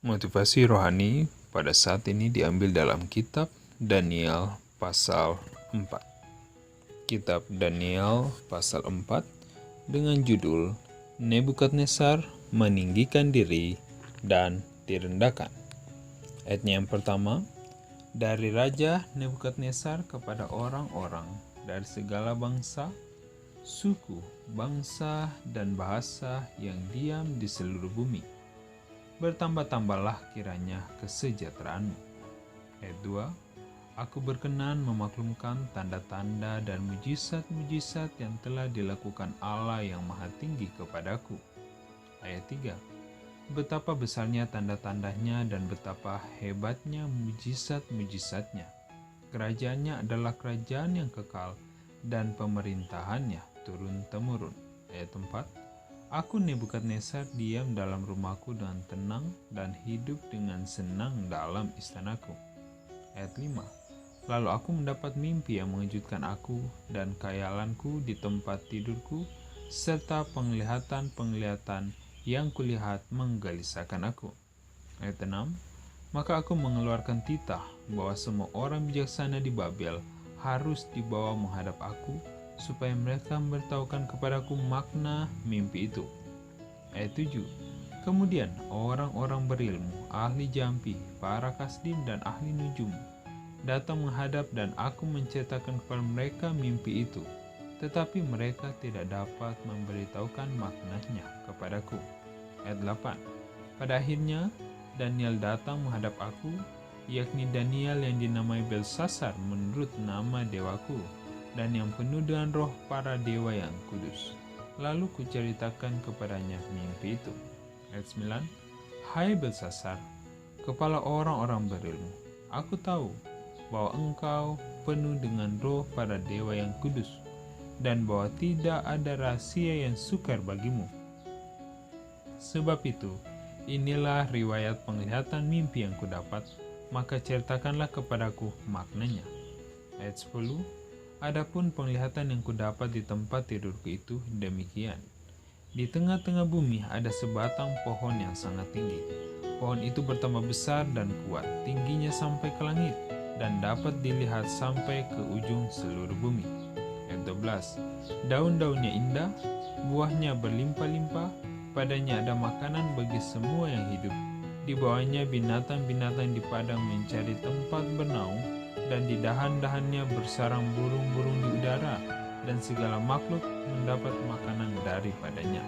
Motivasi rohani pada saat ini diambil dalam kitab Daniel pasal 4. Kitab Daniel pasal 4 dengan judul Nebukadnezar meninggikan diri dan direndahkan. Ayatnya yang pertama, dari Raja Nebukadnezar kepada orang-orang dari segala bangsa, suku, bangsa, dan bahasa yang diam di seluruh bumi. Bertambah-tambahlah kiranya kesejahteraanmu. Ayat 2, aku berkenan memaklumkan tanda-tanda dan mujizat-mujizat yang telah dilakukan Allah yang maha tinggi kepadaku. Ayat 3, betapa besarnya tanda-tandanya dan betapa hebatnya mujizat-mujizatnya. Kerajaannya adalah kerajaan yang kekal dan pemerintahannya turun-temurun. Ayat 4, aku Nebukadnezar diam dalam rumahku dengan tenang dan hidup dengan senang dalam istanaku. Ayat 5, lalu aku mendapat mimpi yang mengejutkan aku dan khayalanku di tempat tidurku, serta penglihatan-penglihatan yang kulihat menggelisahkan aku. Ayat 6, maka aku mengeluarkan titah bahwa semua orang bijaksana di Babel harus dibawa menghadap aku, supaya mereka memberitahukan kepadaku makna mimpi itu. Ayat 7, kemudian orang-orang berilmu, ahli jampi, para kasdim, dan ahli nujum datang menghadap dan aku menceritakan kepada mereka mimpi itu, tetapi mereka tidak dapat memberitahukan maknanya kepadaku. Ayat 8, pada akhirnya Daniel datang menghadap aku, yakni Daniel yang dinamai Belsasar menurut nama dewaku, dan yang penuh dengan roh para dewa yang kudus. Lalu kuceritakan kepadanya mimpi itu. Ayat 9, hai Belsasar, kepala orang-orang berilmu, aku tahu bahwa engkau penuh dengan roh para dewa yang kudus, dan bahwa tidak ada rahasia yang sukar bagimu. Sebab itu, inilah riwayat penglihatan mimpi yang kudapat, maka ceritakanlah kepadaku maknanya. Ayat 10, adapun penglihatan yang kudapat di tempat tidurku itu demikian. Di tengah-tengah bumi ada sebatang pohon yang sangat tinggi. Pohon itu bertambah besar dan kuat, tingginya sampai ke langit, dan dapat dilihat sampai ke ujung seluruh bumi. Ayat 12, daun-daunnya indah, buahnya berlimpah-limpah, padanya ada makanan bagi semua yang hidup. Di bawahnya binatang-binatang di padang mencari tempat bernaung, dan di dahan-dahannya bersarang burung-burung di udara, dan segala makhluk mendapat makanan daripadanya.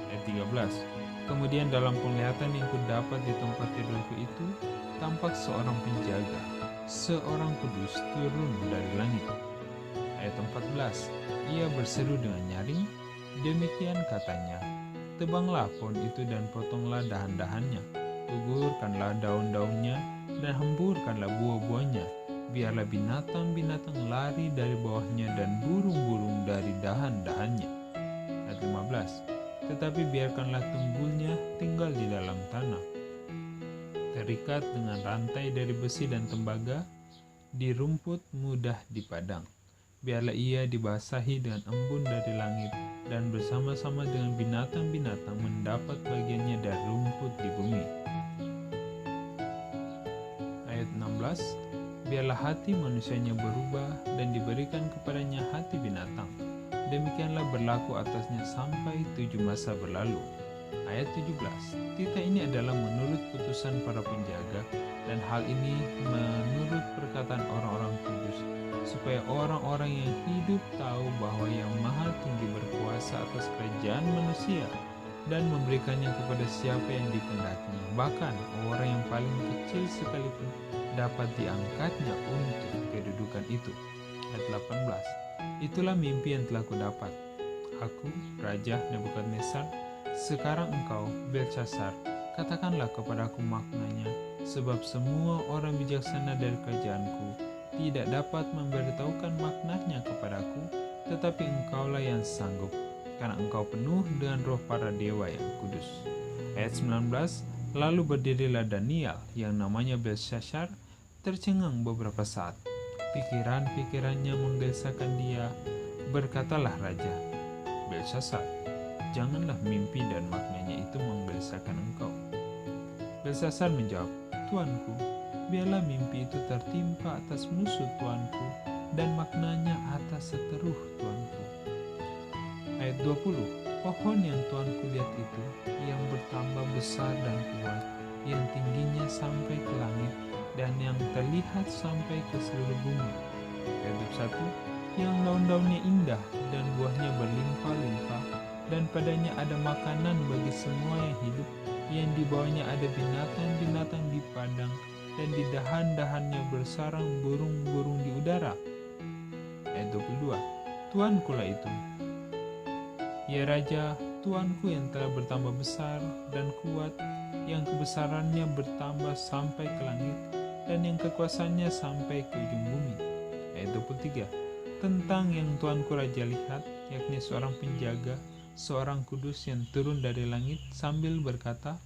Ayat 13, kemudian dalam penglihatan yang kudapat di tempat tidurku itu, tampak seorang penjaga, seorang kudus turun dari langit. Ayat 14, ia berseru dengan nyaring, demikian katanya, tebanglah pohon itu dan potonglah dahan-dahannya, gugurkanlah daun-daunnya, dan hemburkanlah buah-buahnya, biarlah binatang-binatang lari dari bawahnya dan burung-burung dari dahan-dahannya. Ayat 15, tetapi biarkanlah tunggulnya tinggal di dalam tanah, terikat dengan rantai dari besi dan tembaga, di rumput mudah di padang. Biarlah ia dibasahi dengan embun dari langit, dan bersama-sama dengan binatang-binatang mendapat bagiannya dari rumput di bumi. Ayat 16, biarlah hati manusianya berubah dan diberikan kepadanya hati binatang. Demikianlah berlaku atasnya sampai 7 masa berlalu. Ayat 17, titah ini adalah menurut putusan para penjaga, dan hal ini menurut perkataan orang-orang kudus, supaya orang-orang yang hidup tahu bahwa yang maha tinggi berkuasa atas kerajaan manusia, dan memberikannya kepada siapa yang dikehendakinya. Bahkan orang yang paling kecil sekalipun dapat diangkatnya untuk kedudukan itu. Ayat 18, itulah mimpi yang telah kudapat. Aku, Raja Nebukadnezar, sekarang engkau, Belsasar, katakanlah kepadaku maknanya, sebab semua orang bijaksana dari kerajaanku tidak dapat memberitahukan maknanya kepadaku, tetapi engkaulah yang sanggup, karena engkau penuh dengan roh para dewa yang kudus. Ayat 19, lalu berdirilah Daniel yang namanya Belsasar, tercengang beberapa saat. Pikiran-pikirannya menggelisahkan dia. Berkatalah raja, Belsasar, janganlah mimpi dan maknanya itu menggelisahkan engkau. Belsasar menjawab, "Tuanku, biarlah mimpi itu tertimpa atas musuh tuanku dan maknanya atas seteruh tuanku." Ayat 20. Pohon yang tuanku lihat itu, yang bertambah besar dan kuat, yang tingginya sampai ke langit, dan yang terlihat sampai ke seluruh bumi. Ayat 21. Yang daun-daunnya indah dan buahnya berlimpah-limpah, dan padanya ada makanan bagi semua yang hidup, yang di bawahnya ada binatang-binatang di padang, dan di dahan-dahannya bersarang burung-burung di udara. Ayat 22. Tuankulah itu, ya Raja, Tuanku yang telah bertambah besar dan kuat, yang kebesarannya bertambah sampai ke langit, dan yang kekuasaannya sampai ke ujung bumi. Ayat 23. Tentang yang Tuanku Raja lihat, yakni seorang penjaga, seorang kudus yang turun dari langit sambil berkata,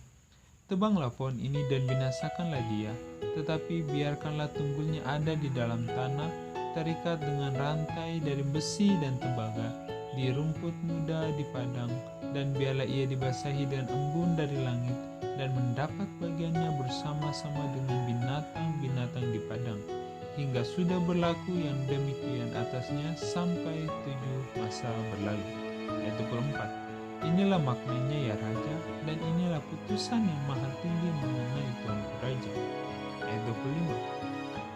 "Tebanglah pohon ini dan binasakanlah dia, tetapi biarkanlah tunggulnya ada di dalam tanah, terikat dengan rantai dari besi dan tembaga, di rumput muda di padang, dan biarlah ia dibasahi dengan embun dari langit, dan mendapat bagiannya bersama-sama dengan binatang-binatang di padang, hingga sudah berlaku yang demikian atasnya sampai 7 masa berlalu." Ayat 24. Inilah maknanya ya Raja, dan inilah putusan yang maha tinggi mengenai Tuanku Raja. Ayat 25.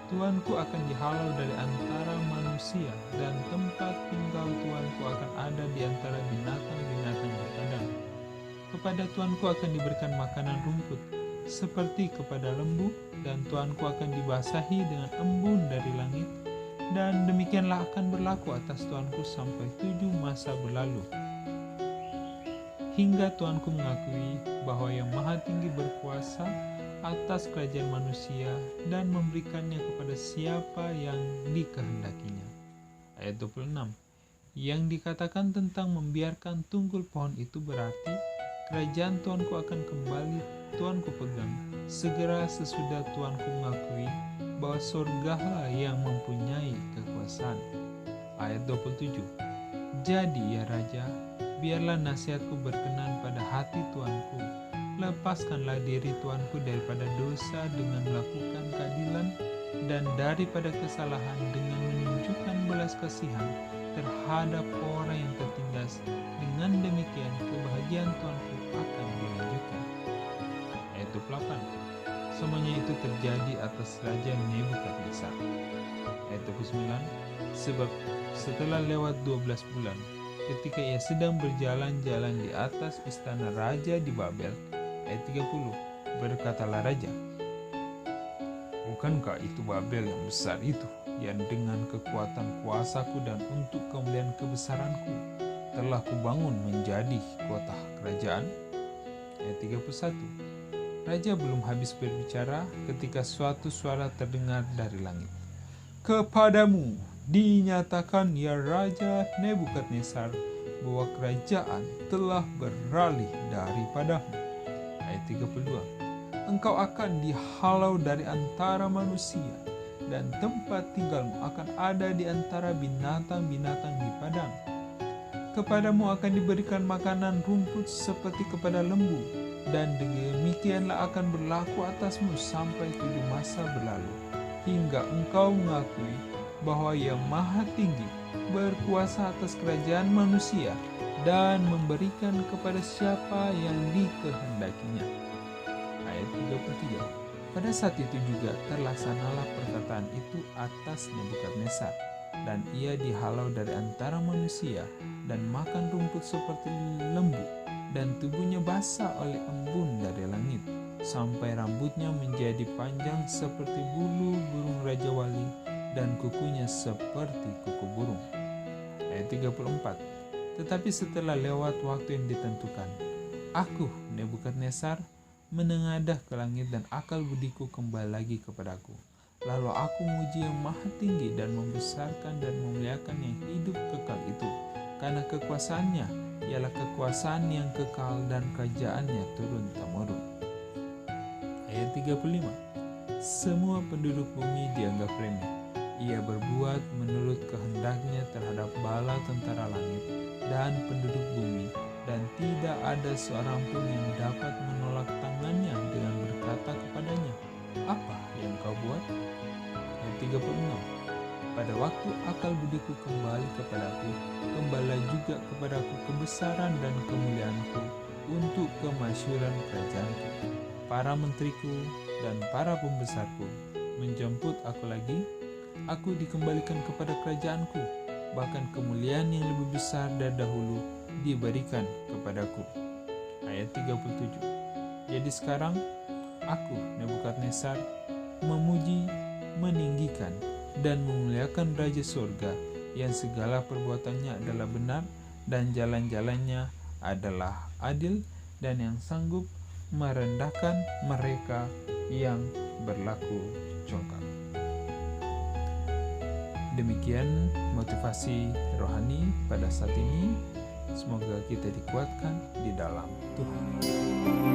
Tuanku akan dihalau dari antara manusia, dan tempat tinggal Tuanku akan ada di antara binatang-binatang di padang. Kepada Tuanku akan diberikan makanan rumput, seperti kepada lembu, dan Tuanku akan dibasahi dengan embun dari langit, dan demikianlah akan berlaku atas Tuanku sampai 7 masa berlalu. Hingga Tuanku mengakui bahwa yang maha tinggi berkuasa atas kerajaan manusia dan memberikannya kepada siapa yang dikehendakinya. Ayat 26. Yang dikatakan tentang membiarkan tunggul pohon itu berarti kerajaan Tuanku akan kembali Tuanku pegang segera sesudah Tuanku mengakui bahwa surgalah yang mempunyai kekuasaan. Ayat 27. Jadi ya Raja, biarlah nasihatku berkenan pada hati Tuanku. Lepaskanlah diri Tuanku daripada dosa dengan melakukan keadilan, dan daripada kesalahan dengan menunjukkan belas kasihan terhadap orang yang tertindas. Dengan demikian kebahagiaan Tuanku akan dilanjutkan. Ayat 28. Semuanya itu terjadi atas Raja Nebukadnezar. Ayat 29. Sebab setelah lewat 12 bulan, ketika ia sedang berjalan-jalan di atas istana raja di Babel, ayat 30, berkatalah Raja, "Bukankah itu Babel yang besar itu, yang dengan kekuatan kuasaku dan untuk kemuliaan kebesaranku telah kubangun menjadi kota kerajaan?" Ayat 31. Raja belum habis berbicara ketika suatu suara terdengar dari langit. "Kepadamu dinyatakan ya Raja Nebukadnezar, bahwa kerajaan telah beralih daripadamu." Ayat 32. Engkau akan dihalau dari antara manusia, dan tempat tinggalmu akan ada di antara binatang-binatang di padang. Kepadamu akan diberikan makanan rumput seperti kepada lembu, dan demikianlah akan berlaku atasmu sampai 7 masa berlalu, hingga engkau mengakui bahwa Yang Maha Tinggi berkuasa atas kerajaan manusia dan memberikan kepada siapa yang dikehendakinya. Ayat 33. Pada saat itu juga terlaksanalah perkataan itu atas Nebukadnezar, dan ia dihalau dari antara manusia dan makan rumput seperti lembu, dan tubuhnya basah oleh embun dari langit, sampai rambutnya menjadi panjang seperti bulu burung Raja Wali, dan kukunya seperti kuku burung. Ayat 34. Tetapi setelah lewat waktu yang ditentukan, aku, Nebukadnezar, menengadah ke langit dan akal budiku kembali lagi kepadaku. Lalu aku memuji Yang Maha Tinggi dan membesarkan dan memuliakan yang hidup kekal itu, karena kekuasaannya ialah kekuasaan yang kekal dan kerajaannya turun-temurun. Ayat 35. Semua penduduk bumi dianggap remeh. Ia berbuat menurut kehendaknya terhadap bala tentara langit dan penduduk bumi, dan tidak ada seorang pun yang dapat menolak tangannya dengan berkata akal budiku kembali kepadaku, kembali juga kepadaku kebesaran dan kemuliaanku untuk kemasyhuran kerajaanku. Para menteriku dan para pembesarku menjemput aku lagi, aku dikembalikan kepada kerajaanku, bahkan kemuliaan yang lebih besar dari dahulu diberikan kepadaku. Ayat 37. Jadi sekarang aku, Nebukadnezar, memuji, meninggikan, dan memuliakan Raja Surga yang segala perbuatannya adalah benar dan jalan-jalannya adalah adil, dan yang sanggup merendahkan mereka yang berlaku congkak. Demikian motivasi rohani pada saat ini. Semoga kita dikuatkan di dalam Tuhan.